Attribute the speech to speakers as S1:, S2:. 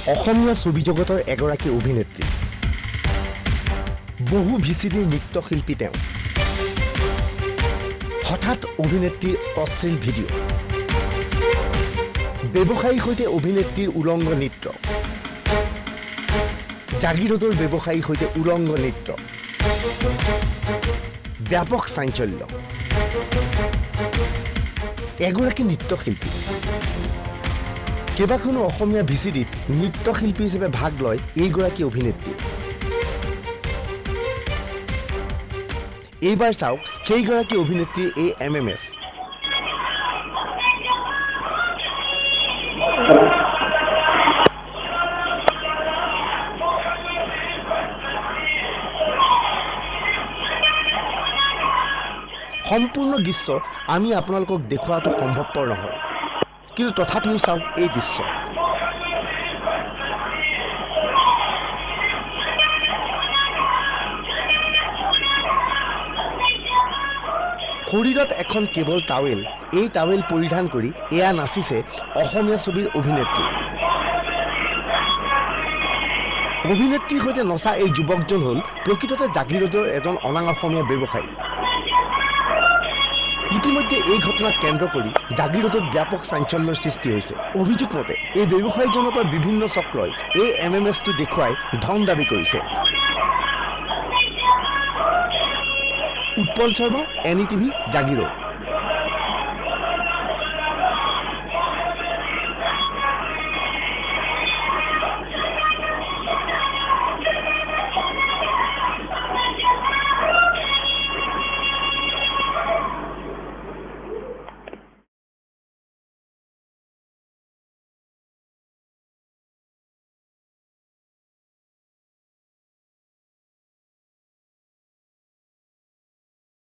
S1: অসমীয়া ছবি জগতৰ এগৰাকী অভিনেত্ৰী বহু ভিচিডিৰ নৃত্যশিল্পী তেওঁ হঠাৎ অভিনেত্ৰীৰ অশ্লীল ভিডিঅ' ব্যৱসায়ীৰ সৈতে অভিনেত্ৰীৰ উলংগ নৃত্য জাগিৰোডৰ ব্যৱসায়ীৰ সৈতে উলংগ নৃত্য ব্যাপক চাঞ্চল্য এগৰাকী নৃত্যশিল্পী কেইবাখনো অসমীয়া ভিচিডিত নৃত্যশিল্পী হিচাপে ভাগ লয় এইগৰাকী অভিনেত্ৰী এইবাৰ চাওক সেইগৰাকী অভিনেত্ৰীৰ এই MMS সম্পূৰ্ণ দৃশ্য আমি আপোনালোকক দেখুৱাটো সম্ভৱপৰ নহয় কিন্তু তথাপিও চাওক এই দৃশ্য শৰীৰত এখন কেৱল টাৱেল এই টাৱেল পৰিধান কৰি এয়া নাচিছে অসমীয়া ছবিৰ অভিনেত্ৰী অভিনেত্ৰীৰ সৈতে নচা এই যুৱকজন হ'ল প্ৰকৃততে জাগিৰোডৰ এজন অনাং অসমীয়া ব্যৱসায়ী ইতিমধ্যে এই ঘটনাক কেন্দ্ৰ কৰি জাগিৰোডত ব্যাপক চাঞ্চল্যৰ সৃষ্টি হৈছে অভিযোগ মতে এই ব্যৱসায়ীজনৰ পৰা বিভিন্ন চক্ৰই এই MMSটো দেখুৱাই ধন দাবী কৰিছে উৎপল শৰ্মা NETV জাগিৰোড